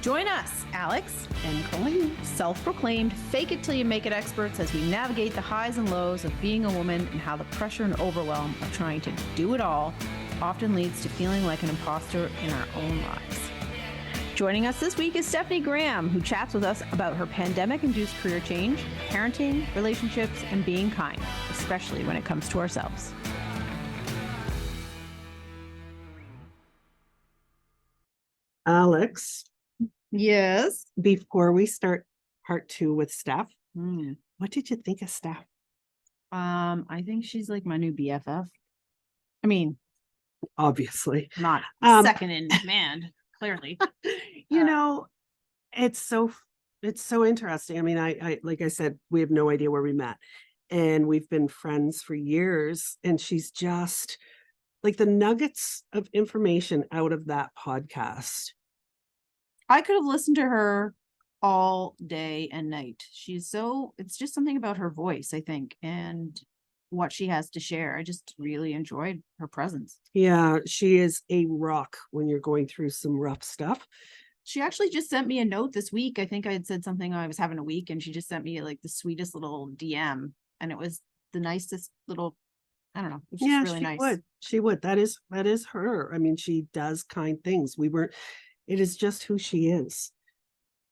Join us, Alix and Colleen, self-proclaimed fake it till you make it experts, as we navigate the highs and lows of being a woman and how the pressure and overwhelm of trying to do it all often leads to feeling like an imposter in our own lives. Joining us this week is Stephanie Graham, who chats with us about her pandemic-induced career change, parenting, relationships, and being kind, especially when it comes to ourselves. Alix. Yes. Before we start part 2 with Steph, what did you think of Steph? I think she's like my new BFF. I mean, obviously not second in command, clearly. You know, it's so interesting. I mean, I like I said, we have no idea where we met, and we've been friends for years, and she's just like the nuggets of information out of that podcast. I could have listened to her all day and night. It's just something about her voice, I think, and what she has to share. I just really enjoyed her presence. Yeah, she is a rock when you're going through some rough stuff. She actually just sent me a note this week. I think I had said something, I was having a week, and she just sent me like the sweetest little DM, and it was the nicest little, I don't know. It was just really nice. She would. That is her. I mean, she does kind things. It is just who she is.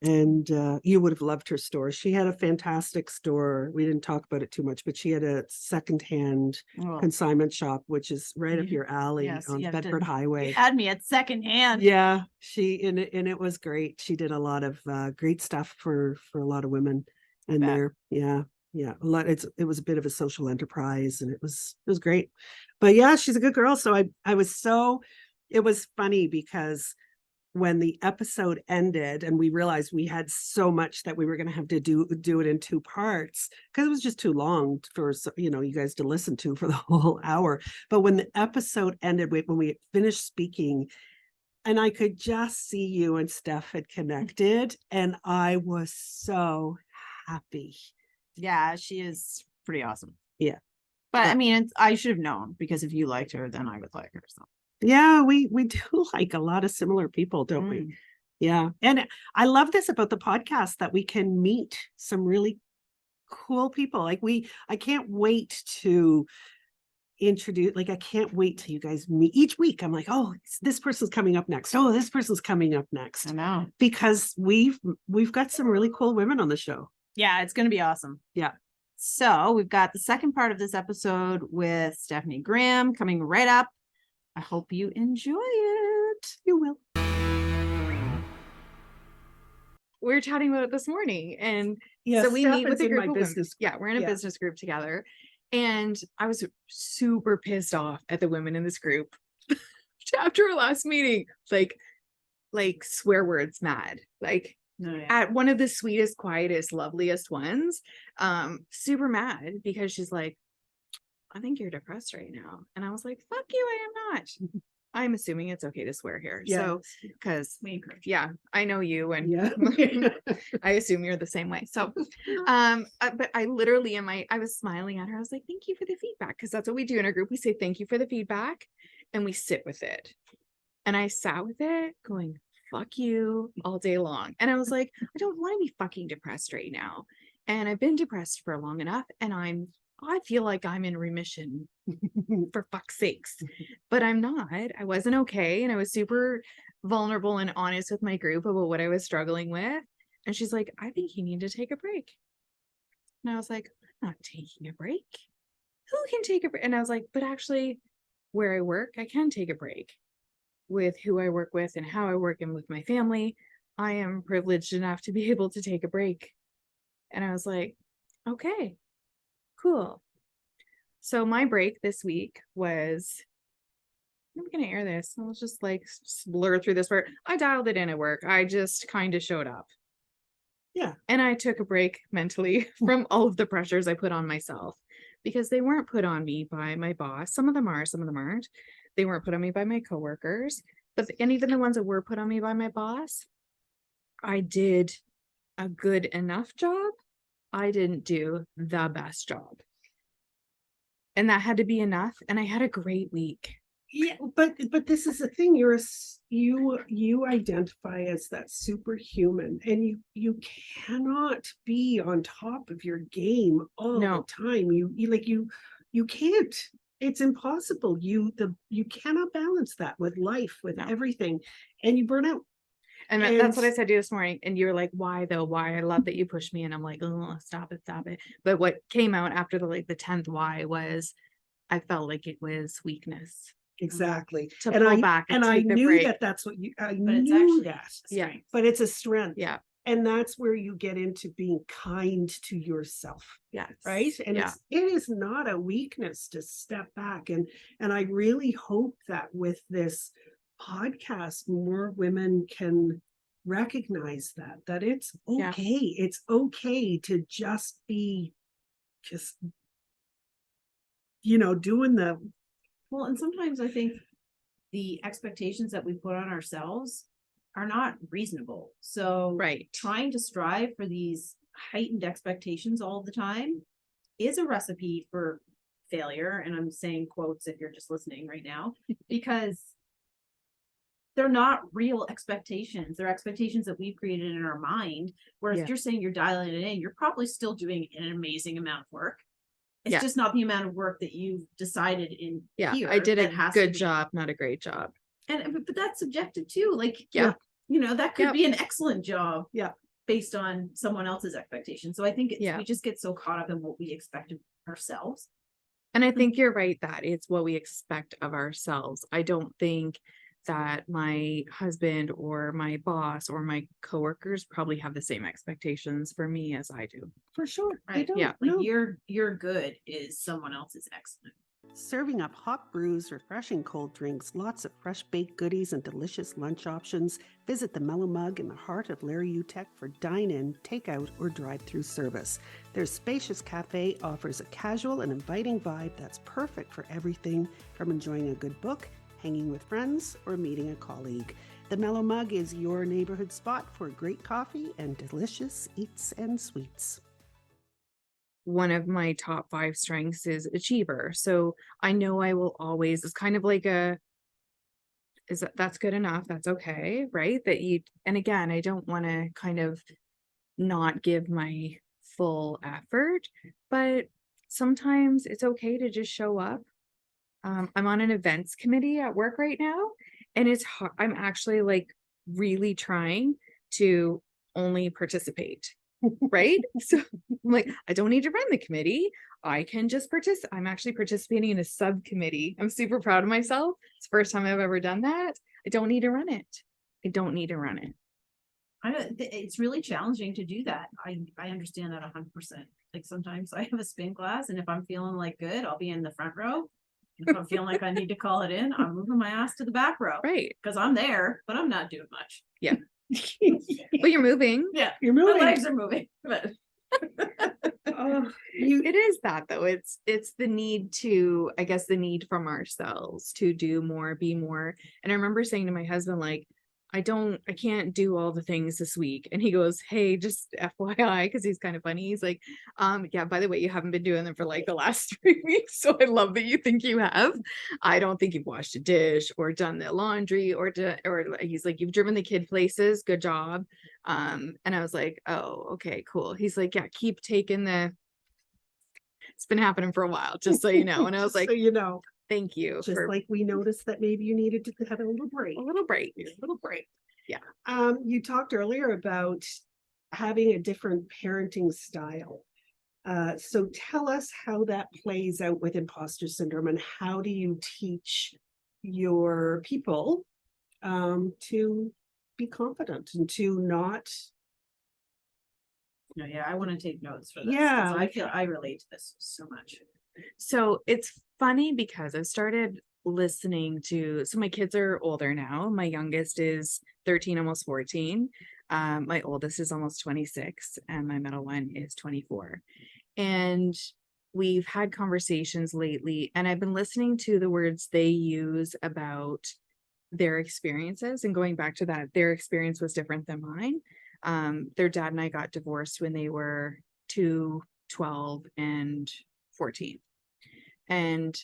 And you would have loved her store. She had a fantastic store. We didn't talk about it too much, but she had a secondhand consignment shop, which is right up your alley on Bedford Highway. You had me at secondhand. Yeah, and it was great. She did a lot of great stuff for a lot of women in there. Yeah. A lot. It was a bit of a social enterprise, and it was great. But yeah, she's a good girl. So it was funny because when the episode ended and we realized we had so much that we were going to have to do it in 2 parts, because it was just too long for you guys to listen to for the whole hour. But when the episode ended, when we finished speaking, and I could just see you and Steph had connected, and I was so happy. Yeah, she is pretty awesome. Yeah. But I mean, I should have known, because if you liked her, then I would like her. So yeah, we do like a lot of similar people, don't we? Yeah. And I love this about the podcast, that we can meet some really cool people. Like I can't wait to introduce, I can't wait till you guys meet each week. I'm like, oh, this person's coming up next. Oh, this person's coming up next. I know. Because we've got some really cool women on the show. Yeah, it's going to be awesome. Yeah. So we've got the second part of this episode with Stephanie Graham coming right up. I hope you enjoy it. You will. We were chatting about it this morning, and so we meet with a group of business. Yeah, we're in a business group together, and I was super pissed off at the women in this group after our last meeting, like swear words mad, at one of the sweetest, quietest, loveliest ones, super mad because she's like, I think you're depressed right now. And I was like, fuck you, I am not. I'm assuming it's okay to swear here. Yeah. So, because I know you, and I assume you're the same way. So, but I literally I was smiling at her. I was like, thank you for the feedback. Because that's what we do in our group. We say, thank you for the feedback, and we sit with it. And I sat with it going, fuck you all day long. And I was like, I don't want to be fucking depressed right now. And I've been depressed for long enough, and I feel like I'm in remission, for fuck's sakes, but I'm not. I wasn't okay. And I was super vulnerable and honest with my group about what I was struggling with. And she's like, I think you need to take a break. And I was like, I'm not taking a break. Who can take a break? And I was like, but actually where I work, I can take a break with who I work with and how I work, and with my family. I am privileged enough to be able to take a break. And I was like, okay. Cool. So my break this week was, I'm going to air this. I'll just blur through this part. I dialed it in at work. I just kind of showed up. Yeah. And I took a break mentally from all of the pressures I put on myself, because they weren't put on me by my boss. Some of them are, some of them aren't. They weren't put on me by my coworkers, and even the ones that were put on me by my boss, I did a good enough job. I didn't do the best job. And that had to be enough. And I had a great week. Yeah, but this is the thing. You identify as that superhuman, and you cannot be on top of your game all No. the time. You can't. It's impossible. You cannot balance that with life, with No. everything, and you burn out. And that's what I said to you this morning. And you're like, why though? Why? I love that you pushed me. And I'm like, oh, stop it, stop it. But what came out after the 10th why was I felt like it was weakness. Exactly. To and pull I back and and I take the knew break. that's what you. I But it's knew actually that. Yeah. But it's a strength. Yeah. And that's where you get into being kind to yourself. Yes. Right. And yeah. it is not a weakness to step back. And I really hope that with this podcast, more women can recognize that it's okay. Yeah. It's okay to just be doing the. Well, and sometimes I think the expectations that we put on ourselves are not reasonable. So Right. trying to strive for these heightened expectations all the time is a recipe for failure. And I'm saying quotes if you're just listening right now, because they're not real expectations. They're expectations that we've created in our mind. Whereas Yeah. if you're saying you're dialing it in, you're probably still doing an amazing amount of work. It's Yeah. just not the amount of work that you've decided in Yeah. here. I did a that has to good be- job, not a great job. but that's subjective too. Like, Yeah. that could Yep. be an excellent job. Yeah. Based on someone else's expectations. So I think Yeah. we just get so caught up in what we expect of ourselves. And I think you're right that it's what we expect of ourselves. I don't think that my husband or my boss or my coworkers probably have the same expectations for me as I do. For sure. Right. Yeah. Like No. your good is someone else's excellent. Serving up hot brews, refreshing cold drinks, lots of fresh baked goodies, and delicious lunch options. Visit the Mellow Mug in the heart of Larry Utech for dine-in, takeout, or drive-through service. Their spacious cafe offers a casual and inviting vibe that's perfect for everything from enjoying a good book, hanging with friends, or meeting a colleague. The Mellow Mug is your neighborhood spot for great coffee and delicious eats and sweets. One of my top 5 strengths is achiever. So I know I will always, it's kind of like that's good enough. That's okay. Right. And again, I don't want to kind of not give my full effort, but sometimes it's okay to just show up. I'm on an events committee at work right now, and it's hard. I'm actually like really trying to only participate. Right. So I'm like, I don't need to run the committee. I can just participate. I'm actually participating in a subcommittee. I'm super proud of myself. It's the first time I've ever done that. I don't need to run it. It's really challenging to do that. I understand that 100%. Like sometimes I have a spin class, and if I'm feeling like good, I'll be in the front row. If I'm feeling like I need to call it in, I'm moving my ass to the back row. Right. Because I'm there, but I'm not doing much. Yeah. But you're moving. Yeah. You're moving. My legs are moving. But It is that though. It's the need to, I guess, the need from ourselves to do more, be more. And I remember saying to my husband, like, I can't do all the things this week. And he goes, hey, just FYI, because he's kind of funny. He's like, yeah, by the way, you haven't been doing them for like the last 3 weeks. So I love that you think you have. I don't think you've washed a dish or done the laundry or he's like, you've driven the kid places. Good job. And I was like, oh, okay, cool. He's like, yeah, keep taking it's been happening for a while, just so you know. And I was like, so you know. Thank you. Just like we noticed that maybe you needed to have a little break. a little break. Yeah. You talked earlier about having a different parenting style. So tell us how that plays out with imposter syndrome, and how do you teach your people to be confident and to not. yeah, I want to take notes for this. Yeah. I feel I relate to this so much. So it's funny because I've started listening to, so my kids are older now. My youngest is 13, almost 14. My oldest is almost 26, and my middle one is 24. And we've had conversations lately, and I've been listening to the words they use about their experiences, and going back to that, their experience was different than mine. Their dad and I got divorced when they were 2, 12, and 14. And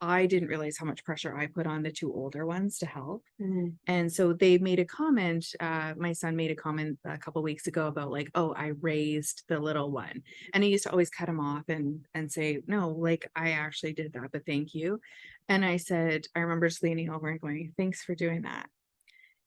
I didn't realize how much pressure I put on the two older ones to help. Mhm. And so they made a comment, my son made a comment a couple weeks ago about like, oh, I raised the little one. And I used to always cut him off and say, no, like I actually did that, but thank you. And I said, I remember just leaning over and going, thanks for doing that.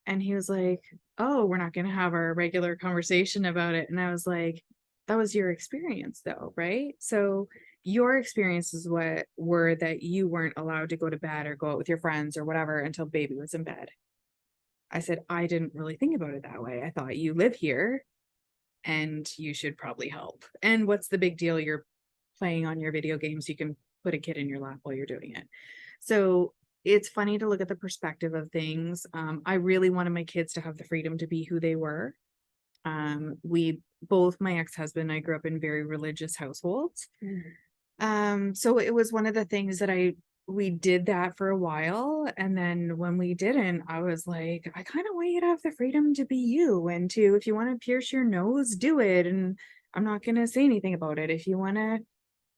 And he was like, oh, we're not going to have our regular conversation about it. And I was like, that was your experience though, right? So your experiences what were that you weren't allowed to go to bed or go out with your friends or whatever until baby was in bed. I said, I didn't really think about it that way. I thought you live here and you should probably help. And what's the big deal? You're playing on your video games. You can put a kid in your lap while you're doing it. So it's funny to look at the perspective of things. I really wanted my kids to have the freedom to be who they were. We both, my ex-husband and I, grew up in very religious households. So it was one of the things that we did that for a while. And then when we didn't, I was like, I kind of want you to have the freedom to be you and to, if you want to pierce your nose, do it. And I'm not going to say anything about it. If you want to,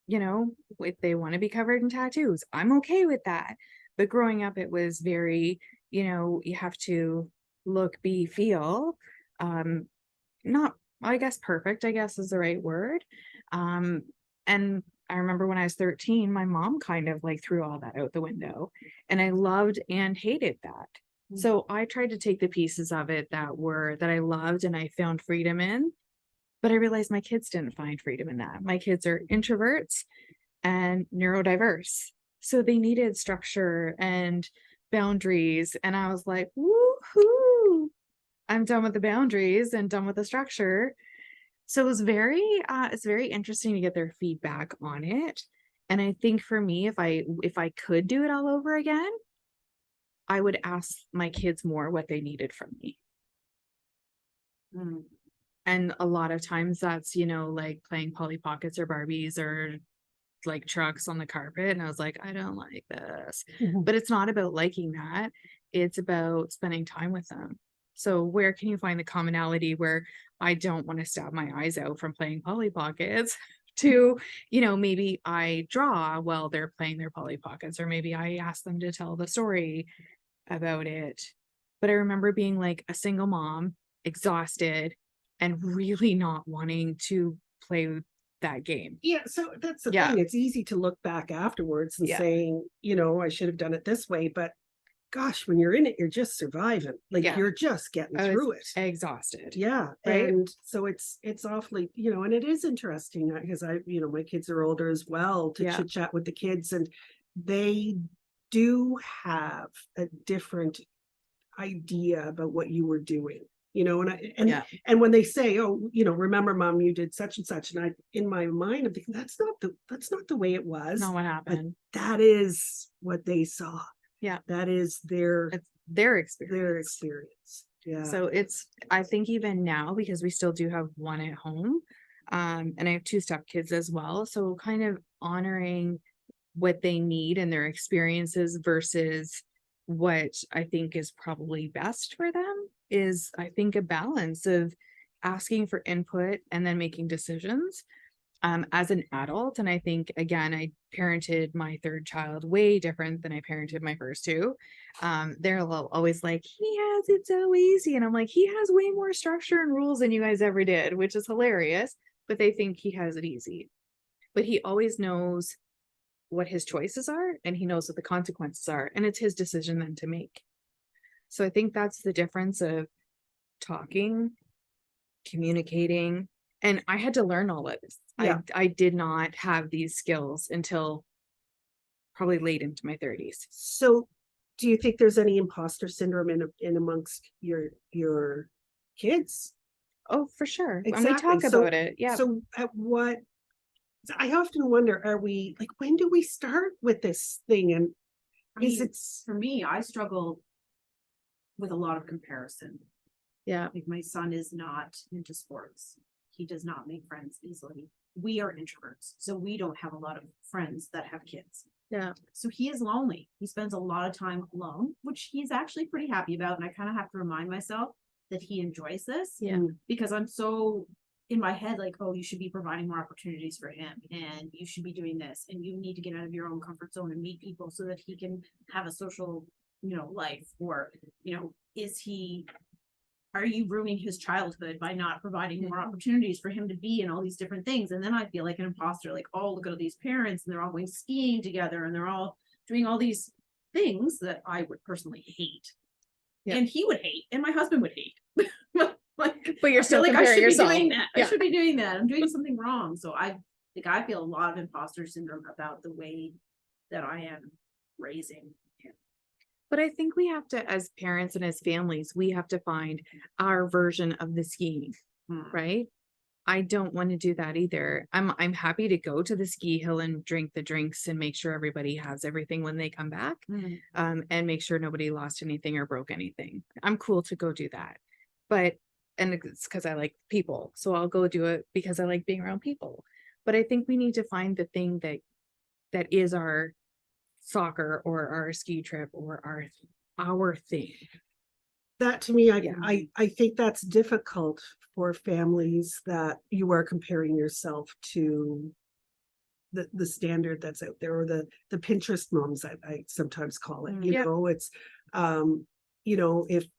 you know, if they want to be covered in tattoos, I'm okay with that. But growing up, it was very, you know, you have to look, be, feel, not, I guess perfect, I guess is the right word. And I remember when I was 13, my mom kind of like threw all that out the window, and I loved and hated that. So I tried to take the pieces of it that I loved and I found freedom in, but I realized my kids didn't find freedom in that. My kids are introverts and neurodiverse. So they needed structure and boundaries. And I was like, woohoo, I'm done with the boundaries and done with the structure. So it was it's very interesting to get their feedback on it. And I think for me, if I could do it all over again, I would ask my kids more what they needed from me. And a lot of times that's, you know, like playing Polly Pockets or Barbies or like trucks on the carpet. And I was like, I don't like this. But it's not about liking that. It's about spending time with them. So where can you find the commonality where I don't want to stab my eyes out from playing Polly Pockets to, you know, maybe I draw while they're playing their Polly Pockets, or maybe I ask them to tell the story about it. But I remember being like a single mom, exhausted, and really not wanting to play that game. Yeah, so that's the thing. It's easy to look back afterwards and saying, you know, I should have done it this way, but gosh, when you're in it, you're just surviving. Like you're just getting through it. Exhausted. Yeah. Right. And so it's awfully, you know, and it is interesting because you know, my kids are older as well, to chit chat with the kids, and they do have a different idea about what you were doing. You know, and when they say, oh, you know, remember, Mom, you did such and such, and I, in my mind, I'm thinking that's not the way it was. Not what happened. But that is what they saw. Yeah, that is their experience. Yeah. So I think even now, because we still do have one at home, and I have two stepkids as well. So kind of honoring what they need and their experiences versus what I think is probably best for them is, I think, a balance of asking for input and then making decisions as an adult. And I think, again, I parented my third child way different than I parented my first two. They're always like, he has it so easy. And I'm like, he has way more structure and rules than you guys ever did, which is hilarious. But they think he has it easy. But he always knows what his choices are, and he knows what the consequences are, and it's his decision then to make. So I think that's the difference of talking, communicating, and I had to learn all of this. I did not have these skills until probably late into my 30s. So do you think there's any imposter syndrome in amongst your kids? Oh, for sure. Exactly. And we talk about it. Yeah. So at what, I often wonder, are we like, when do we start with this thing? And for me, I struggle with a lot of comparison. Yeah. Like my son is not into sports. He does not make friends easily. We are introverts, so we don't have a lot of friends that have kids. Yeah. So he is lonely. He spends a lot of time alone, which he's actually pretty happy about. And I kind of have to remind myself that he enjoys this. Yeah. Because I'm so in my head, like, oh, you should be providing more opportunities for him, and you should be doing this, and you need to get out of your own comfort zone and meet people so that he can have a social, life. Or, are you ruining his childhood by not providing more opportunities for him to be in all these different things? And then I feel like an imposter, like, oh, look at all these parents, and they're all going skiing together, and they're all doing all these things that I would personally hate. Yeah. And he would hate, and my husband would hate. But you're still like I comparing should yourself. be doing that. Yeah. I should be doing that. I'm doing something wrong. So I feel a lot of imposter syndrome about the way that I am raising him. But I think we have to, as parents and as families, we have to find our version of the skiing, right? I don't want to do that either. I'm happy to go to the ski hill and drink the drinks and make sure everybody has everything when they come back, and make sure nobody lost anything or broke anything. I'm cool to go do that. And it's because I like people. So I'll go do it because I like being around people. But I think we need to find the thing that is our soccer or our ski trip or our thing. That to me, I think that's difficult for families, that you are comparing yourself to the standard that's out there, or the Pinterest moms, I sometimes call it. It's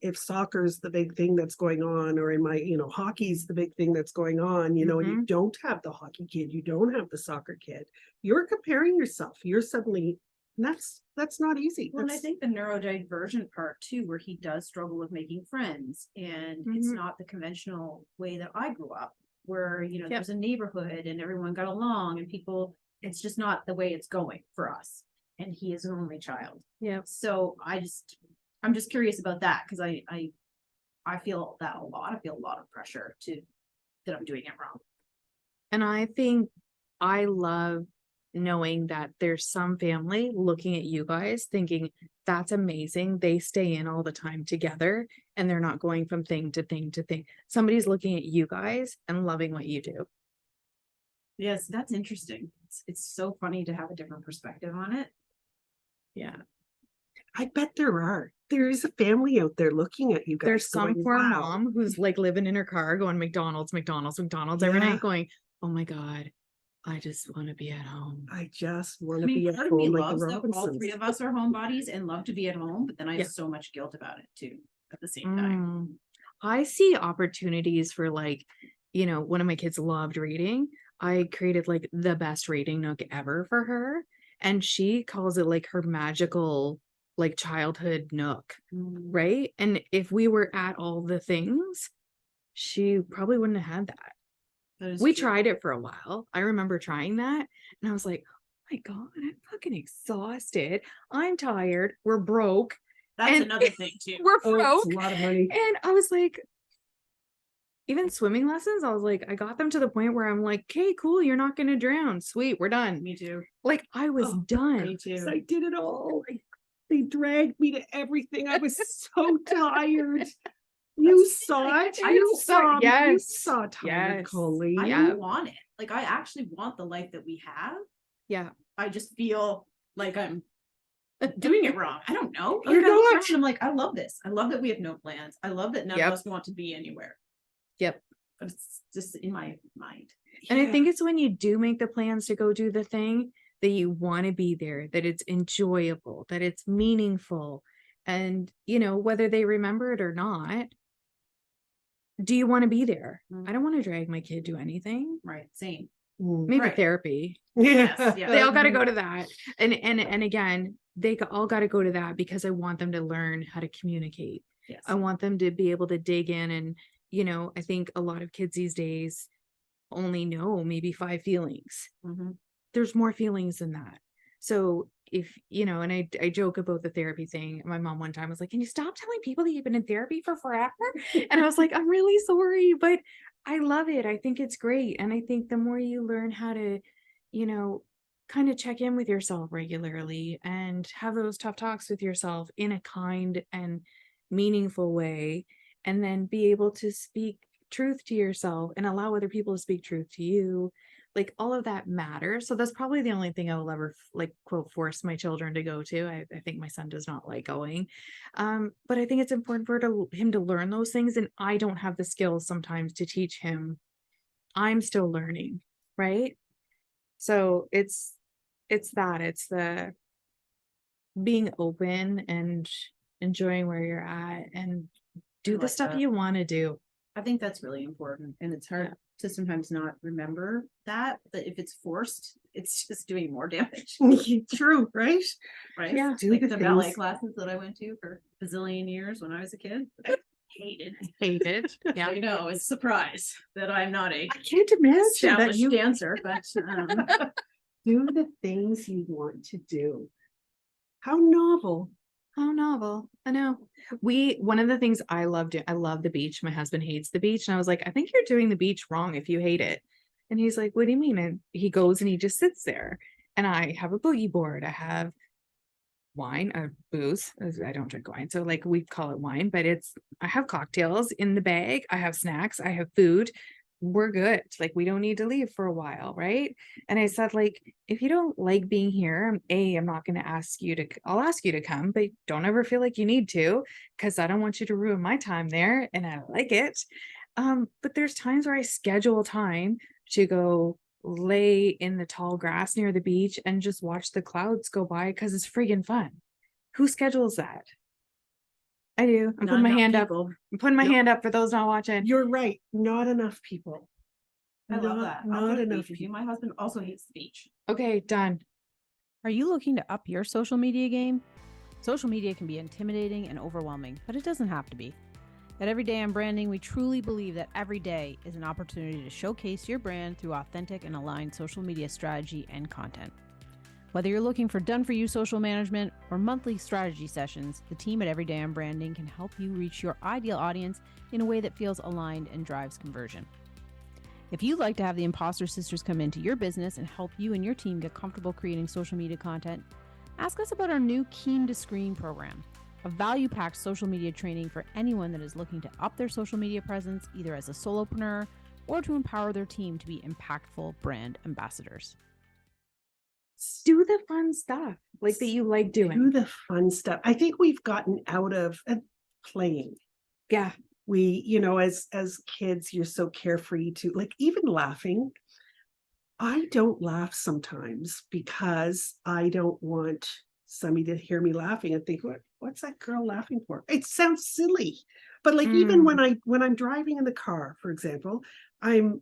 if soccer's the big thing that's going on, or in my, hockey's the big thing that's going on, and you don't have the hockey kid, you don't have the soccer kid, you're comparing yourself. You're suddenly, that's not easy. Well, and I think the neurodivergent part too, where he does struggle with making friends, and it's not the conventional way that I grew up, where, there's a neighborhood and everyone got along, and people, it's just not the way it's going for us. And he is an only child. Yeah. So I'm just curious about that, because I feel that a lot. I feel a lot of pressure that I'm doing it wrong. And I think I love knowing that there's some family looking at you guys thinking, that's amazing. They stay in all the time together and they're not going from thing to thing to thing. Somebody's looking at you guys and loving what you do. Yes, that's interesting. It's so funny to have a different perspective on it. Yeah. I bet there is a family out there looking at you guys. There's some going, poor wow. mom who's like living in her car going McDonald's every night, going, oh my God, I just want to be at home. I just want to I mean, be at part of me home like loves the that all Robinsons. three of us are homebodies and love to be at home, but then I have so much guilt about it too at the same time. I see opportunities for, like, one of my kids loved reading. I created like the best reading nook ever for her, and she calls it like her magical, like, childhood nook, right? And if we were at all the things, she probably wouldn't have had that. We tried it for a while. I remember trying that, and I was like, oh my God, I'm fucking exhausted. I'm tired. We're broke. That's another thing too. We're broke. It's a lot of money. And I was like, even swimming lessons, I was like, I got them to the point where I'm like, okay, cool, you're not going to drown. Sweet, we're done. Me too. Like, I was done. Me too. I did it all. They dragged me to everything. I was so tired. You saw it. You saw tired, Yes. Colleen. I don't want it. Like, I actually want the life that we have. Yeah. I just feel like I'm doing it wrong. I don't know. You're Like, I look not. around and I'm like, I love this. I love that we have no plans. I love that none Yep. of us want to be anywhere. Yep. But it's just in my mind. And I think it's when you do make the plans to go do the thing that you want to be there, that it's enjoyable, that it's meaningful. And, whether they remember it or not, do you want to be there? I don't want to drag my kid to anything. Right. Same. Maybe Right. therapy. Yes. They all got to go to that. And again, all got to go to that because I want them to learn how to communicate. Yes. I want them to be able to dig in. And, I think a lot of kids these days only know maybe 5 feelings. There's more feelings than that. So if, and I joke about the therapy thing. My mom one time was like, can you stop telling people that you've been in therapy for forever? And I was like, I'm really sorry, but I love it. I think it's great. And I think the more you learn how to, kind of check in with yourself regularly and have those tough talks with yourself in a kind and meaningful way, and then be able to speak truth to yourself and allow other people to speak truth to you, like, all of that matters. So that's probably the only thing I will ever, like, quote, force my children to go to. I think my son does not like going. But I think it's important for him to learn those things. And I don't have the skills sometimes to teach him I'm still learning, right? So it's the being open and enjoying where you're at and do the like stuff that. you want to do. I think that's really important. And it's hard to sometimes not remember that if it's forced, it's just doing more damage. True, right? Right? Yeah. Do Like the the ballet things. classes that I went to for a bazillion years when I was a kid. Hated. Hated. Yeah. I know, it's a surprise that I'm not a I can't imagine that established you dancer, but do the things you want to do. How novel. How novel. I know. One of the things I love the beach. My husband hates the beach. And I was like, I think you're doing the beach wrong if you hate it. And he's like, what do you mean? And he goes and he just sits there. And I have a boogie board. I have wine or booze. I don't drink wine. So like we call it wine, but I have cocktails in the bag. I have snacks. I have food. We're good. Like we don't need to leave for a while. Right. And I said, like, if you don't like being here, I'm not going to I'll ask you to come, but don't ever feel like you need to, because I don't want you to ruin my time there. And I like it. But there's times where I schedule time to go lay in the tall grass near the beach and just watch the clouds go by because it's friggin' fun. Who schedules that? I do. I'm putting my hand up. I'm putting my hand up for those not watching. You're right. Not enough people. I love that. I'll go Not to the enough beach with you. My husband also hates the beach. Okay, done. Are you looking to up your social media game? Social media can be intimidating and overwhelming, but it doesn't have to be. At Everyday I'm Branding, we truly believe that every day is an opportunity to showcase your brand through authentic and aligned social media strategy and content. Whether you're looking for done-for-you social management or monthly strategy sessions, the team at Everyday I'm Branding can help you reach your ideal audience in a way that feels aligned and drives conversion. If you'd like to have the Imposter Sisters come into your business and help you and your team get comfortable creating social media content, ask us about our new Keen to Screen program, a value-packed social media training for anyone that is looking to up their social media presence either as a solopreneur or to empower their team to be impactful brand ambassadors. Do the fun stuff like that you like Do doing. the fun stuff. I think we've gotten out of playing. Yeah. We, as kids, you're so carefree to like even laughing. I don't laugh sometimes because I don't want somebody to hear me laughing and think, what's that girl laughing for? It sounds silly. But like even when I'm driving in the car, for example, I'm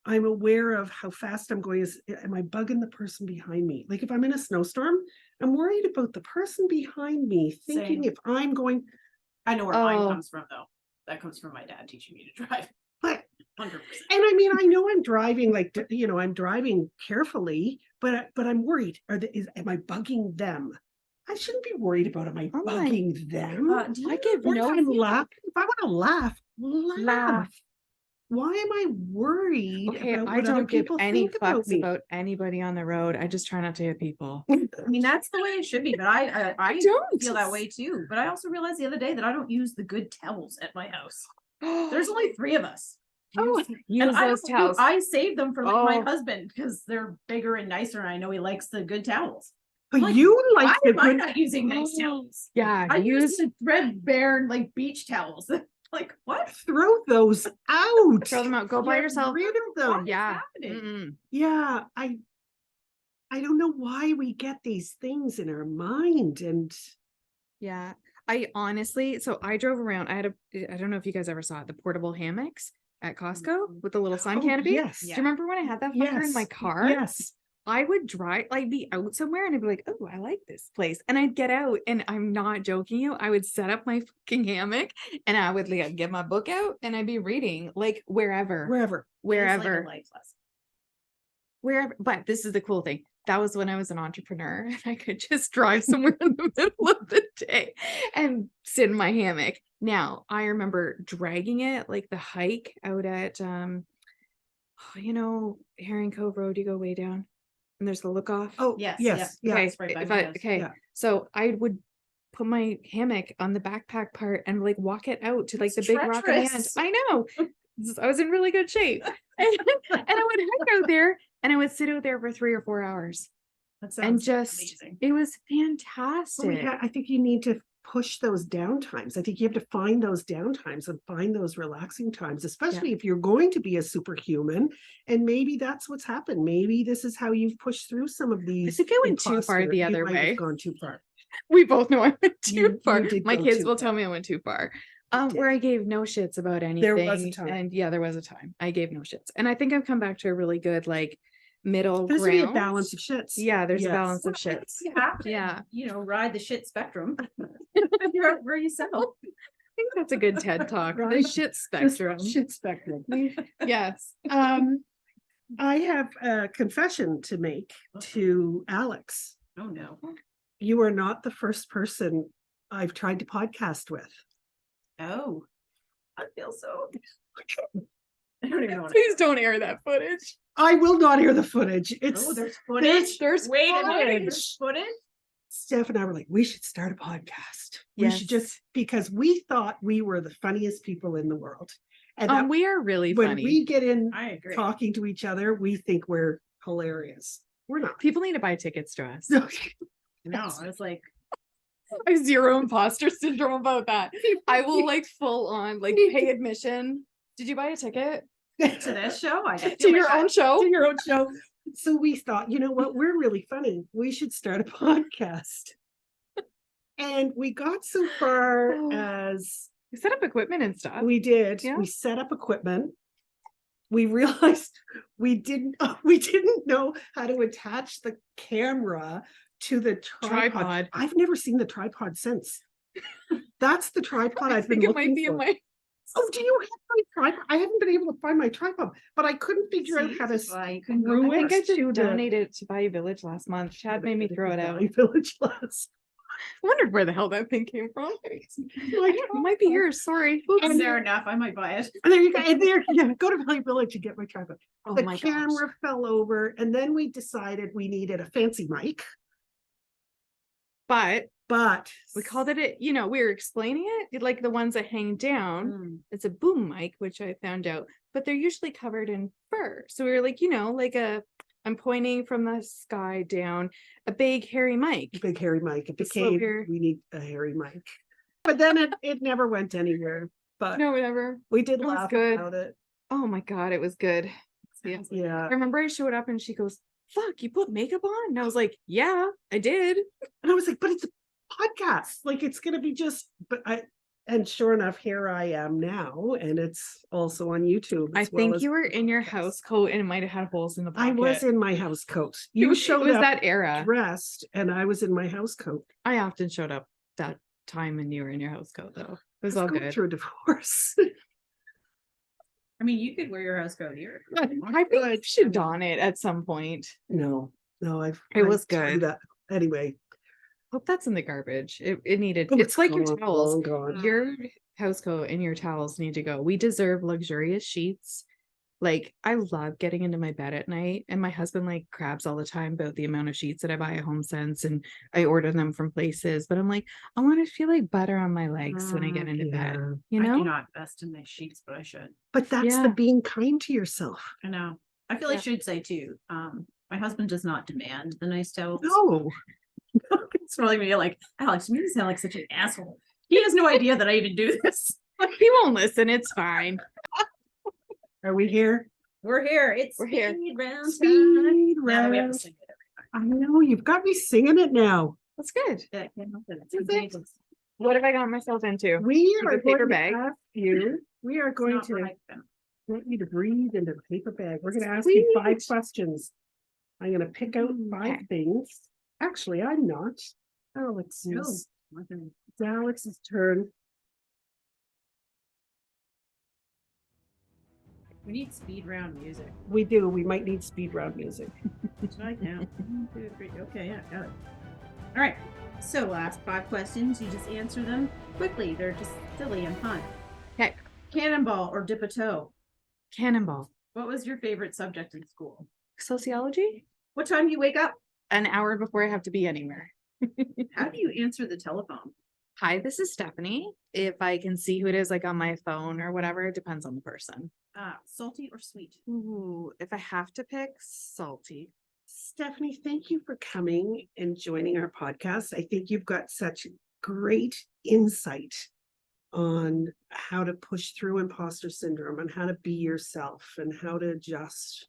aware of how fast I'm going. Am I bugging the person behind me? Like if I'm in a snowstorm, I'm worried about the person behind me thinking if I'm going. I know where mine comes from though. That comes from my dad teaching me to drive. But 100%. And I mean, I know I'm driving I'm driving carefully, but I'm worried. Am I bugging them? I shouldn't be worried about am I bugging them? I give Or no if I'm laughing. If I want to laugh. Why am I worried about I what other don't give people any think about fucks me? about anybody on the road. I just try not to hit people. I mean, that's the way it should be, but I don't. feel that way too. But I also realized the other day that I don't use the good towels at my house. There's only 3 of us. Use those towels. I save them for like my husband because they're bigger and nicer, and I know he likes the good towels. But like, you like why the am I good. not using nice towels? Yeah, I use the threadbare like beach towels. Like what? Throw those out. Throw them out. Go by Get yourself. rid of them. What is Yeah. happening? Yeah, I don't know why we get these things in our mind, and Yeah. I honestly, so I drove around. I don't know if you guys ever saw it, the portable hammocks at Costco with the little sun canopy. Yes. Do you remember when I had that fucker in my car? Yes. I would drive, like be out somewhere and I'd be like, oh, I like this place. And I'd get out and I'm not joking you. I would set up my fucking hammock and I would like get my book out and I'd be reading like wherever. Wherever. Wherever. Like Wherever. But this is the cool thing. That was when I was an entrepreneur and I could just drive somewhere in the middle of the day and sit in my hammock. Now I remember dragging it like the hike out at, Herring Cove Road, you go way down. And there's the look off. Oh, Yes, yes. yeah. Yeah. Okay. right by If my I, house. okay. Yeah. So I would put my hammock on the backpack part and like walk it out to like the big rock at the end. treacherous. I know. I was in really good shape. And I would hike out there and I would sit out there for 3 or 4 hours. That And sounds just amazing. it was So fantastic. I think you need to push those down times. I think you have to find those down times and find those relaxing times, especially if you're going to be a superhuman. And maybe that's what's happened. Maybe this is how you've pushed through some of these. I think I went too far the you other might have way. gone too far. We both know I went too You far. did My go kids too will far. tell me I went too far. did. Where I gave no shits about anything. There was a time. And yeah, there was a time. I gave no shits. And I think I've come back to a really good like middle There's to be a ground. balance of shits. Yeah, there's a Yes. balance of shits. You have to, Yeah. ride the shit spectrum. You're where you settle. I think that's a good TED talk. The Right. shit Just spectrum. Shit spectrum. Yes. I have a confession to make to Alix. Oh, no. You are not the first person I've tried to podcast with. Oh, I feel so. I don't even know what Please don't air that footage. I will not hear the footage. It's Oh, there's footage. There's Wait a minute. footage. There's footage. Steph and I were like, we should start a podcast. We should Yes. just, because we thought we were the funniest people in the world. And that, We are really when funny. we get in I agree. talking to each other, we think we're hilarious. We're not. People need to buy tickets to us. No, I was like, I have zero imposter syndrome about that. I will like full on like pay admission. Did you buy a ticket to this show, I to your own show? To your own show. So we thought, you know what, we're really funny. We should start a podcast. And we got so far Oh. as We set up equipment and stuff. we did. Yeah. We set up equipment. We realized we didn't know how to attach the camera to the tripod. I've never seen the tripod since. That's the tripod I I've been think it looking might be for. in my. Oh, do you have my tripod? I haven't been able to find my tripod, but I couldn't figure out how to you couldn't go. screw I think I it to just the donated it to Bayou Village last month. Chad made me throw it out. Valley Village last. I wondered where the hell that thing came from. Like, It might be yours. Sorry. Is there enough? I might buy it. and there you go. And there, yeah, go to Valley Village and get my tripod. Oh The my gosh. camera fell over, and then we decided we needed a fancy mic, But but we called it, we were explaining it like the ones that hang down. It's a boom mic, which I found out, but they're usually covered in fur. So we were like, I'm pointing from the sky down, a big hairy mic. big hairy mic. It The slope became here. we need a hairy mic, but then it never went anywhere. But No, whatever. we did it was laugh good. about it. Oh my God, it was good. Yeah. Yeah, I remember I showed up and she goes, fuck, you put makeup on? And I was like, yeah, I did. and I was like, but it's a podcast. Like it's gonna be just. But and sure enough, here I am now, and it's also on YouTube. I as well think as you were in your podcast. house coat and it might have had holes in the I pocket. was in my house coat. It You was, showed it was up that era. dressed, and I was in my house coat. I often showed up that time and you were in your house coat though. It was I all going good. through a divorce. I mean, you could wear your house coat here. I think you should don it at some point. No, I've. It was threw good. That. Anyway, Hope that's in the garbage. It needed. oh, It's like your gone, towels. long gone. Your house coat and your towels need to go. We deserve luxurious sheets. Like I love getting into my bed at night, and my husband like crabs all the time about the amount of sheets that I buy at HomeSense, and I order them from places. But I'm like, I want to feel like butter on my legs when I get into bed. Yeah. You I do know? not invest in my sheets, but I should. But that's Yeah. the being kind to yourself. I know. I feel I should say too. My husband does not demand the nice towels. No, It's really me like, Alex, you make me sound like such an asshole. He has no idea that I even do this. He won't listen. It's fine. are we here? We're here. It's We're here. speed round time. Speed Now that we have to round. sing it I know you've got me singing it now. That's good. every time. Yeah, I can't help it. It's Is it? contagious. What have I got myself into? We Keep are a paper going bag. to ask you. We are It's going not to right, then. want you to breathe into the paper bag. We're going to ask you 5 Sweet. questions. I'm going to pick out 5 Okay. things. Actually, I'm not. Alex No. is. Nothing. It's Alex's turn. We need speed round music. We do. We might need speed round music. That's right now. 1, 2, 3. Okay, yeah, got it. All right. So last 5 questions. You just answer them quickly. They're just silly and fun. Okay. Cannonball or dip a toe? Cannonball. What was your favorite subject in school? Sociology? What time do you wake up? An hour before I have to be anywhere. How do you answer the telephone? Hi, this is Stephanie. If I can see who it is, like on my phone or whatever, it depends on the person. Salty or sweet? Ooh, if I have to pick, salty. Stephanie, thank you for coming and joining our podcast. I think you've got such great insight on how to push through imposter syndrome and how to be yourself and how to just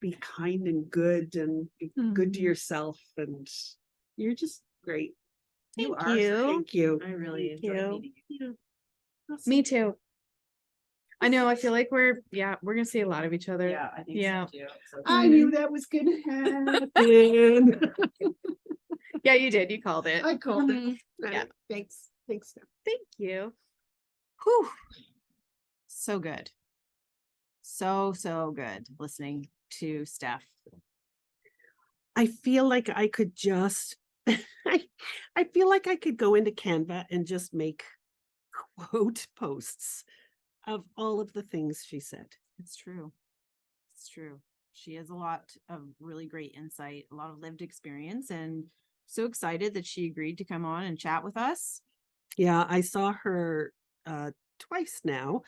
be kind and good and be good to yourself. And you're just great. Thank are. you. Thank you. I really Thank enjoyed you. meeting you. Me too. I know. I feel like we're gonna see a lot of each other. Yeah, I think Yeah. so too. So I knew that was gonna happen. Yeah, you did. You called it. I called it. Mhm. Yeah. Thanks. Thanks, Steph. Thank you. Whew. So good. So good listening to Steph. I feel like I could just I feel like I could go into Canva and just make quote posts of all of the things she said. It's true. It's true. She has a lot of really great insight, a lot of lived experience, and so excited that she agreed to come on and chat with us. Yeah, I saw her twice now.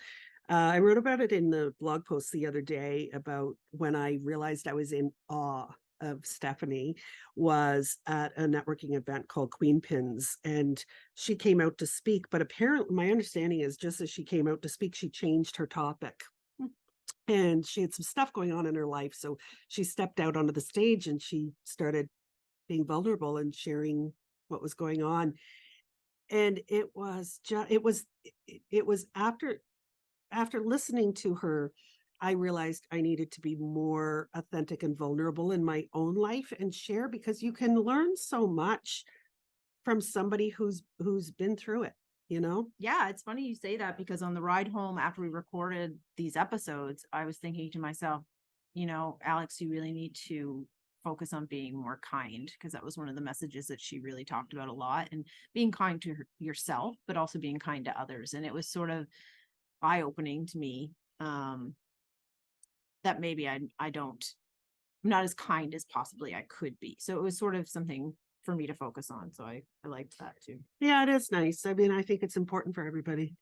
I wrote about it in the blog post the other day about when I realized I was in awe of Stephanie, was at a networking event called Queen Pins, and she came out to speak, but apparently my understanding is just as she came out to speak, she changed her topic. And she had some stuff going on in her life. So she stepped out onto the stage and she started being vulnerable and sharing what was going on. And it was just, it was after listening to her, I realized I needed to be more authentic and vulnerable in my own life and share, because you can learn so much from somebody who's been through it, you know? Yeah, it's funny you say that, because on the ride home after we recorded these episodes, I was thinking to myself, you know, Alix, you really need to focus on being more kind, because that was one of the messages that she really talked about a lot, and being kind to yourself, but also being kind to others. And it was sort of eye-opening to me, that maybe I'm not as kind as possibly I could be. So it was sort of something for me to focus on. So I liked that too. Yeah, it is nice. I mean, I think it's important for everybody.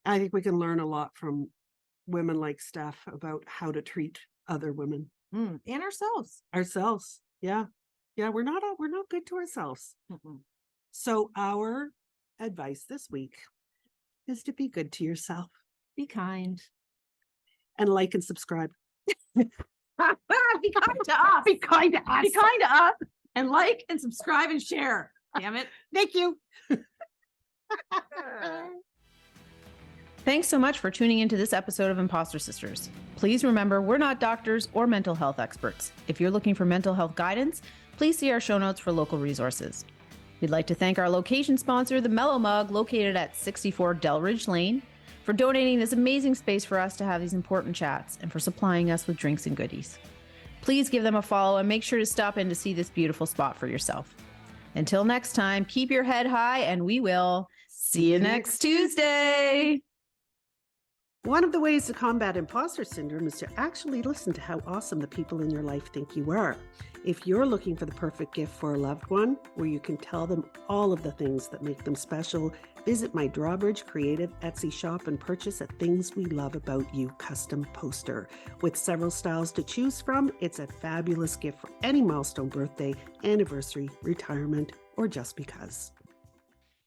I think we can learn a lot from women like Steph about how to treat other women. And Ourselves. Yeah. Yeah, we're not good to ourselves. So our advice this week is to be good to yourself. Be kind. And like and subscribe. Be kind to us. Be kind to us. Be kind to us. And like and subscribe and share. Damn it. Thank you. Thanks so much for tuning into this episode of Imposter Sisters. Please remember, we're not doctors or mental health experts. If you're looking for mental health guidance, please see our show notes for local resources. We'd like to thank our location sponsor, the Mellow Mug, located at 64 Delridge Lane, for donating this amazing space for us to have these important chats and for supplying us with drinks and goodies. Please give them a follow and make sure to stop in to see this beautiful spot for yourself. Until next time, keep your head high and we will see you next Tuesday. One of the ways to combat imposter syndrome is to actually listen to how awesome the people in your life think you are. If you're looking for the perfect gift for a loved one, where you can tell them all of the things that make them special, visit my Drawbridge Creative Etsy shop and purchase a Things We Love About You custom poster. With several styles to choose from, it's a fabulous gift for any milestone birthday, anniversary, retirement, or just because.